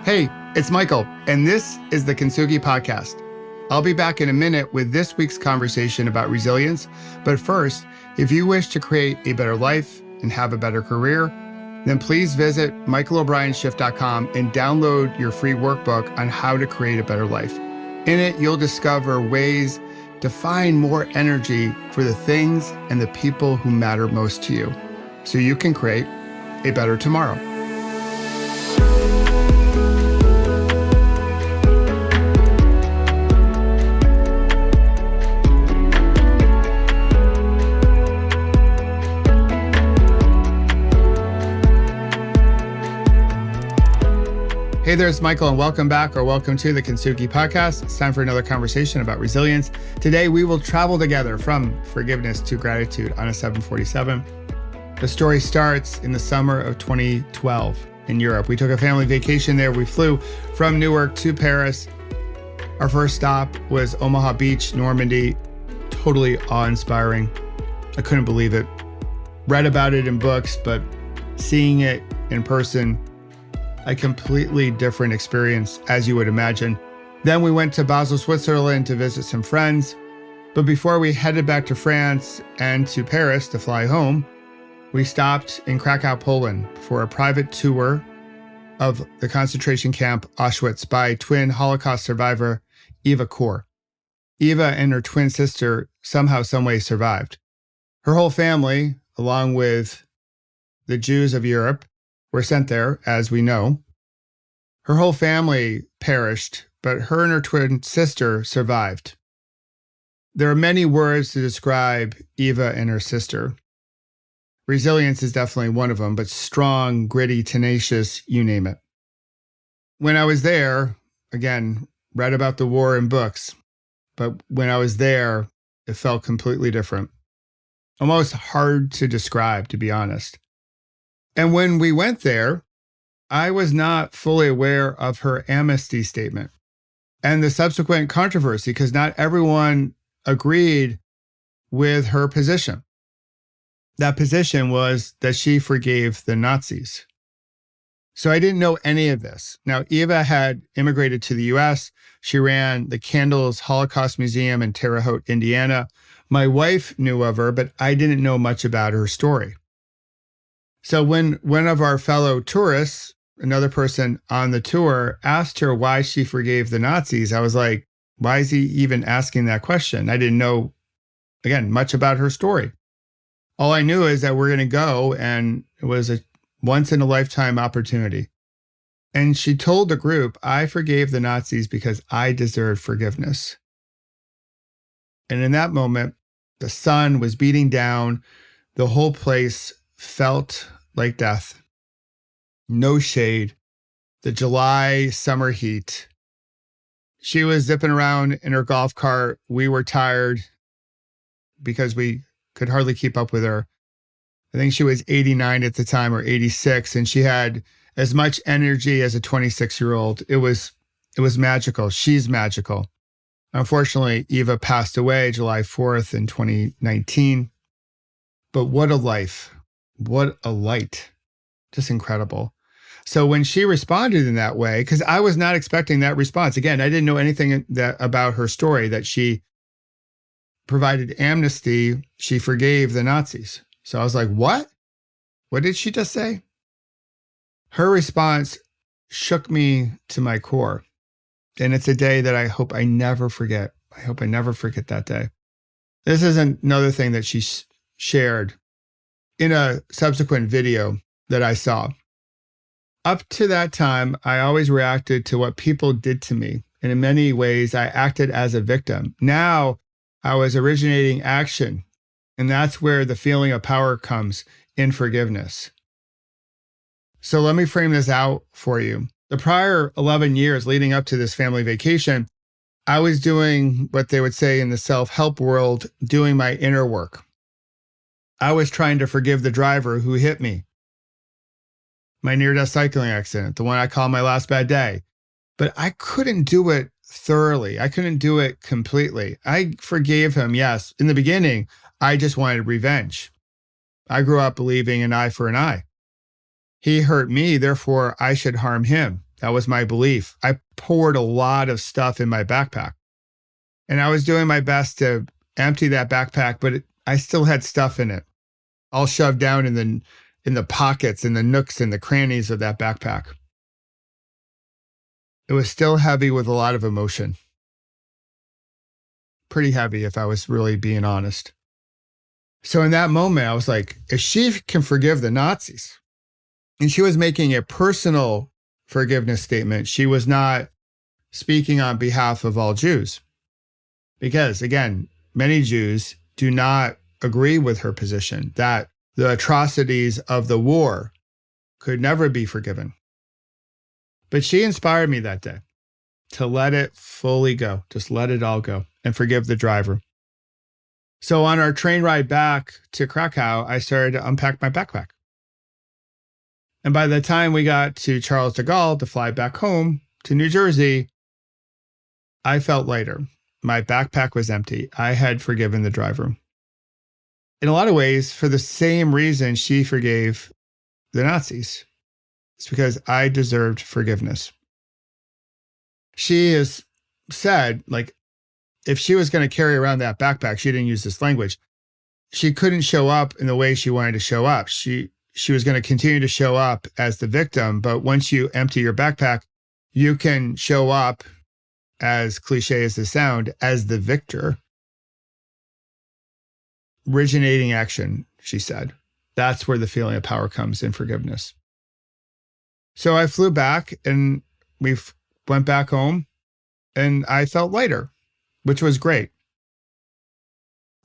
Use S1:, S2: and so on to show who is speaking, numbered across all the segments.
S1: Hey, it's Michael, and this is the Kintsugi Podcast. I'll be back in a minute with this week's conversation about resilience. But first, if you wish to create a better life and have a better career, then please visit michaelobrienshift.com and download your free workbook on how to create a better life. In it, you'll discover ways to find more energy for the things and the people who matter most to you, so you can create a better tomorrow. Hey there, it's Michael, and welcome back or welcome to the Kintsugi Podcast. It's time for another conversation about resilience. Today, we will travel together from forgiveness to gratitude on a 747. The story starts in the summer of 2012 in Europe. We took a family vacation there. We flew from Newark to Paris. Our first stop was Omaha Beach, Normandy. Totally awe-inspiring. I couldn't believe it. Read about it in books, but seeing it in person, a completely different experience, as you would imagine. Then we went to Basel, Switzerland to visit some friends. But before we headed back to France and to Paris to fly home, we stopped in Krakow, Poland for a private tour of the concentration camp Auschwitz by twin Holocaust survivor Eva Kor. Eva and her twin sister somehow, someway survived. Her whole family, along with the Jews of Europe, were sent there, as we know. Her whole family perished, but her and her twin sister survived. There are many words to describe Eva and her sister. Resilience is definitely one of them, but strong, gritty, tenacious, you name it. When I was there, again, read about the war in books, but when I was there, it felt completely different. Almost hard to describe, to be honest. And when we went there, I was not fully aware of her amnesty statement and the subsequent controversy because not everyone agreed with her position. That position was that she forgave the Nazis. So I didn't know any of this. Now, Eva had immigrated to the US. She ran the Candles Holocaust Museum in Terre Haute, Indiana. My wife knew of her, but I didn't know much about her story. So when one of our fellow tourists, another person on the tour, asked her why she forgave the Nazis, I was like, why is he even asking that question? I didn't know, again, much about her story. All I knew is that we're going to go, and it was a once-in-a-lifetime opportunity. And she told the group, I forgave the Nazis because I deserved forgiveness. And in that moment, the sun was beating down. The whole place felt like death. No shade. The July summer heat. She was zipping around in her golf cart. We were tired because we could hardly keep up with her. I think she was 89 at the time or 86, and she had as much energy as a 26-year-old. It was magical. She's magical. Unfortunately, Eva passed away July 4th in 2019. But what a life. What a light. Just incredible. So when she responded in that way, because I was not expecting that response. Again, I didn't know anything about her story, that she provided amnesty. She forgave the Nazis. So I was like, what? What did she just say? Her response shook me to my core. And it's a day that I hope I never forget. I hope I never forget that day. This is another thing that she shared in a subsequent video that I saw. Up to that time, I always reacted to what people did to me. And in many ways, I acted as a victim. Now, I was originating action. And that's where the feeling of power comes in forgiveness. So let me frame this out for you. The prior 11 years leading up to this family vacation, I was doing what they would say in the self-help world, doing my inner work. I was trying to forgive the driver who hit me. My near-death cycling accident, the one I call my last bad day. But I couldn't do it thoroughly. I couldn't do it completely. I forgave him, yes. In the beginning, I just wanted revenge. I grew up believing an eye for an eye. He hurt me, therefore I should harm him. That was my belief. I poured a lot of stuff in my backpack. And I was doing my best to empty that backpack, but I still had stuff in it, all shoved down in the pockets and the nooks and the crannies of that backpack. It was still heavy with a lot of emotion. Pretty heavy, if I was really being honest. So in that moment, I was like, if she can forgive the Nazis, and she was making a personal forgiveness statement, she was not speaking on behalf of all Jews. Because again, many Jews do not agree with her position that the atrocities of the war could never be forgiven. But she inspired me that day to let it fully go, just let it all go and forgive the driver. So on our train ride back to Krakow, I started to unpack my backpack. And by the time we got to Charles de Gaulle to fly back home to New Jersey, I felt lighter. My backpack was empty. I had forgiven the driver. In a lot of ways, for the same reason she forgave the Nazis. It's because I deserved forgiveness. She has said, like, if she was going to carry around that backpack, she didn't use this language. She couldn't show up in the way she wanted to show up. She was going to continue to show up as the victim, but once you empty your backpack, you can show up, as cliche as this sound, as the victor. Originating action, she said. That's where the feeling of power comes in forgiveness. So I flew back and we went back home and I felt lighter, which was great.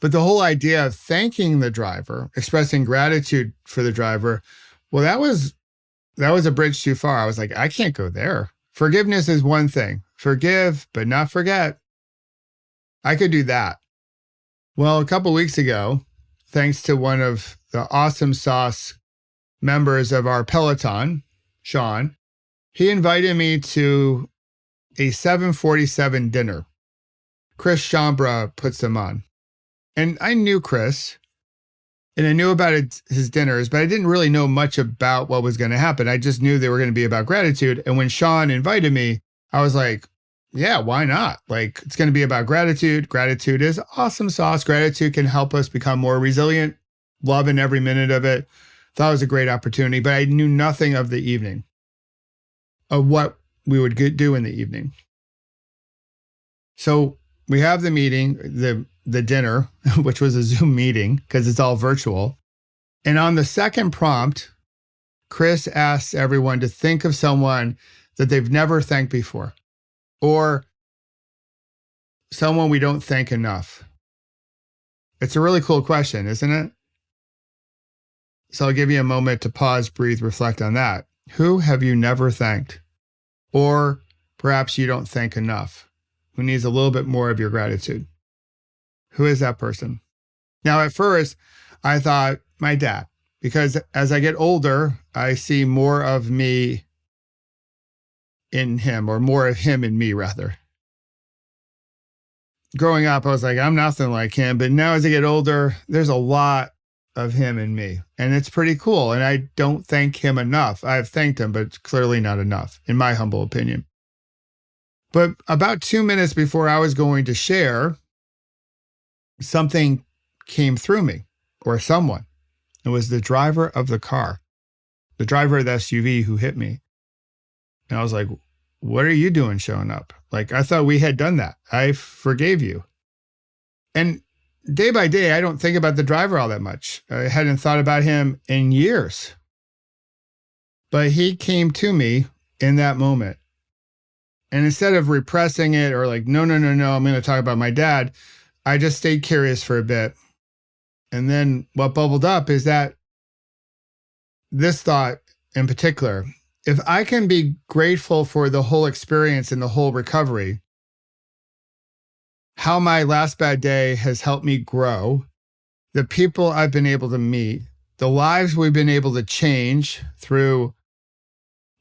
S1: But the whole idea of thanking the driver, expressing gratitude for the driver, well, that was a bridge too far. I was like, I can't go there. Forgiveness is one thing. Forgive, but not forget. I could do that. Well, a couple weeks ago, thanks to one of the Awesome Sauce members of our Peloton, Sean, he invited me to a 747 dinner. Chris Chambra puts them on. And I knew Chris, and I knew about his dinners, but I didn't really know much about what was going to happen. I just knew they were going to be about gratitude. And when Sean invited me, I was like, yeah, why not? Like, it's going to be about gratitude. Gratitude is awesome sauce. Gratitude can help us become more resilient, loving every minute of it. Thought it was a great opportunity, but I knew nothing of the evening, of what we would do in the evening. So we have the meeting, the dinner, which was a Zoom meeting because it's all virtual. And on the second prompt, Chris asks everyone to think of someone that they've never thanked before, or someone we don't thank enough. It's a really cool question, isn't it? So I'll give you a moment to pause, breathe, reflect on that. Who have you never thanked? Or perhaps you don't thank enough, who needs a little bit more of your gratitude? Who is that person? Now, at first, I thought my dad, because as I get older, I see more of me in him, or more of him in me, rather. Growing up, I was like, I'm nothing like him. But now as I get older, there's a lot of him in me. And it's pretty cool. And I don't thank him enough. I've thanked him, but it's clearly not enough, in my humble opinion. But about 2 minutes before I was going to share, something came through me, or someone. It was the driver of the car, the driver of the SUV who hit me. And I was like, what are you doing showing up? Like, I thought we had done that. I forgave you. And day by day, I don't think about the driver all that much. I hadn't thought about him in years. But he came to me in that moment. And instead of repressing it or like, no, I'm going to talk about my dad, I just stayed curious for a bit. And then what bubbled up is that this thought in particular, if I can be grateful for the whole experience and the whole recovery, how my last bad day has helped me grow, the people I've been able to meet, the lives we've been able to change through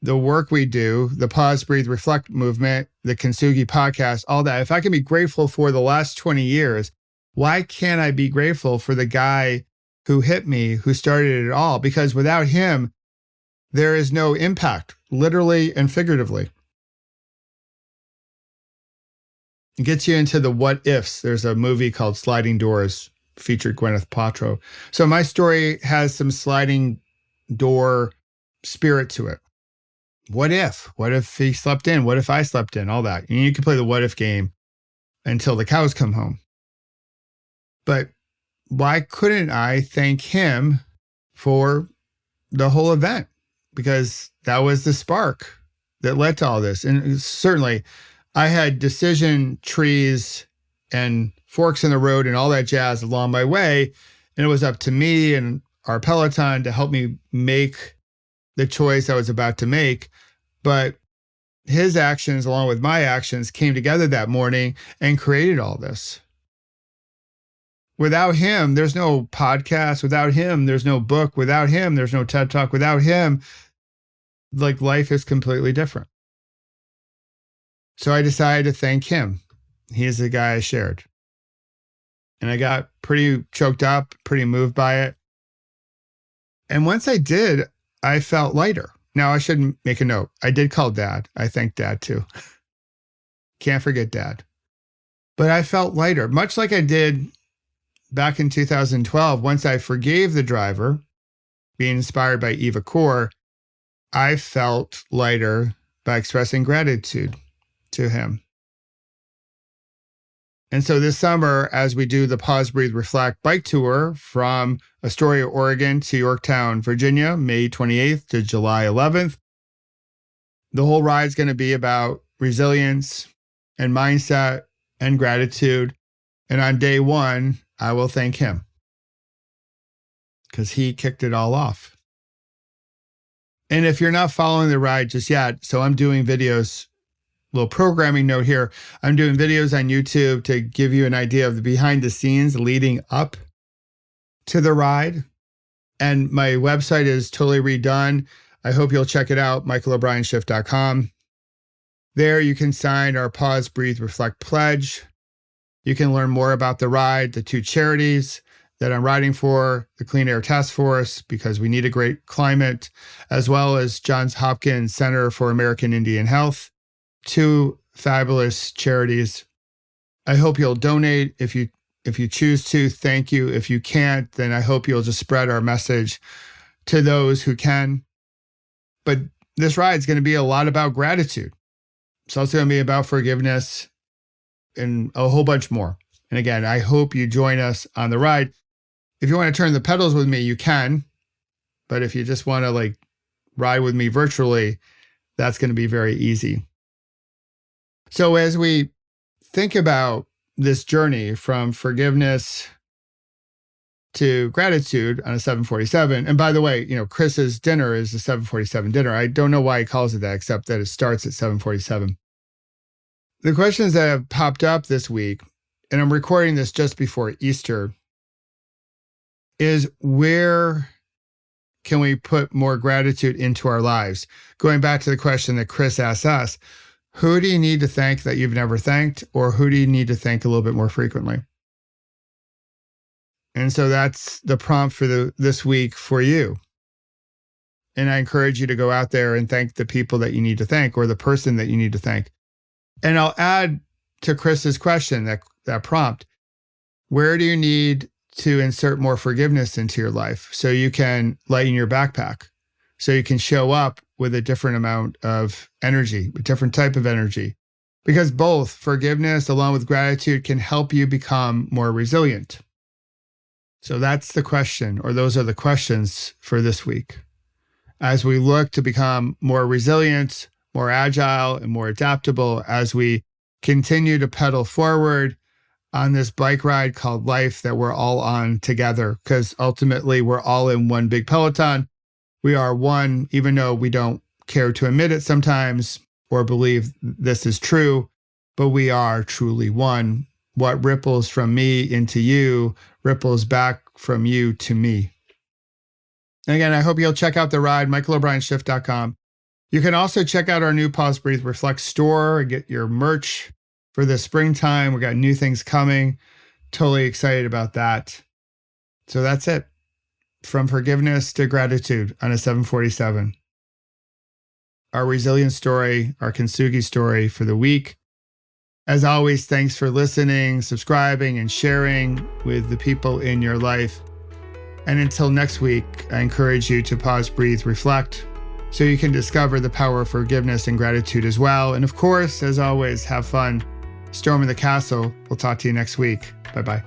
S1: the work we do, the Pause, Breathe, Reflect movement, the Kintsugi Podcast, all that. If I can be grateful for the last 20 years, why can't I be grateful for the guy who hit me, who started it all? Because without him, there is no impact, literally and figuratively. It gets you into the what ifs. There's a movie called Sliding Doors, featured Gwyneth Paltrow. So my story has some sliding door spirit to it. What if? What if he slept in? What if I slept in? All that. And you can play the what if game until the cows come home. But why couldn't I thank him for the whole event? Because that was the spark that led to all this. And certainly I had decision trees and forks in the road and all that jazz along my way. And it was up to me and our Peloton to help me make the choice I was about to make. But his actions, along with my actions, came together that morning and created all this. Without him, there's no podcast. Without him, there's no book. Without him, there's no TED Talk. Without him, like, life is completely different. So I decided to thank him. He's the guy I shared. And I got pretty choked up, pretty moved by it. And once I did, I felt lighter. Now, I should make a note. I did call Dad. I thanked Dad too. Can't forget Dad. But I felt lighter, much like I did back in 2012. Once I forgave the driver, being inspired by Eva Core, I felt lighter by expressing gratitude to him. And so this summer, as we do the Pause, Breathe, Reflect bike tour from Astoria, Oregon to Yorktown, Virginia, May 28th to July 11th, the whole ride is going to be about resilience and mindset and gratitude. And on day one, I will thank him because he kicked it all off. And if you're not following the ride just yet, so I'm doing videos. Little programming note here. I'm doing videos on YouTube to give you an idea of the behind the scenes leading up to the ride. And my website is totally redone. I hope you'll check it out, michaelobrienshift.com. There you can sign our Pause, Breathe, Reflect pledge. You can learn more about the ride, the two charities that I'm riding for, the Clean Air Task Force, because we need a great climate, as well as Johns Hopkins Center for American Indian Health. Two fabulous charities. I hope you'll donate if you choose to. Thank you. If you can't, then I hope you'll just spread our message to those who can. But this ride is going to be a lot about gratitude. It's also going to be about forgiveness and a whole bunch more. And again, I hope you join us on the ride. If you want to turn the pedals with me, you can. But if you just want to ride with me virtually, that's going to be very easy. So as we think about this journey from forgiveness to gratitude on a 747, and by the way, Chris's dinner is a 747 dinner. I don't know why he calls it that, except that it starts at 747. The questions that have popped up this week, and I'm recording this just before Easter, is where can we put more gratitude into our lives? Going back to the question that Chris asked us, who do you need to thank that you've never thanked, or who do you need to thank a little bit more frequently? And so that's the prompt for this week for you. And I encourage you to go out there and thank the people that you need to thank, or the person that you need to thank. And I'll add to Chris's question, that prompt, where do you need to insert more forgiveness into your life so you can lighten your backpack, so you can show up with a different amount of energy, a different type of energy? Because both forgiveness along with gratitude can help you become more resilient. So that's the question, or those are the questions for this week. As we look to become more resilient, more agile, and more adaptable, as we continue to pedal forward on this bike ride called life that we're all on together, because ultimately we're all in one big Peloton. We are one, even though we don't care to admit it sometimes or believe this is true, but we are truly one. What ripples from me into you ripples back from you to me. And again, I hope you'll check out the ride, michaelobrienshift.com. You can also check out our new Pause, Breathe, Reflect store and get your merch for the springtime. We got new things coming. Totally excited about that. So that's it. From forgiveness to gratitude on a 747. our resilience story, our Kintsugi story for the week. As always, thanks for listening, subscribing, and sharing with the people in your life. And until next week, I encourage you to pause, breathe, reflect, so you can discover the power of forgiveness and gratitude as well. And of course, as always, have fun storming the castle. We'll talk to you next week. Bye-bye.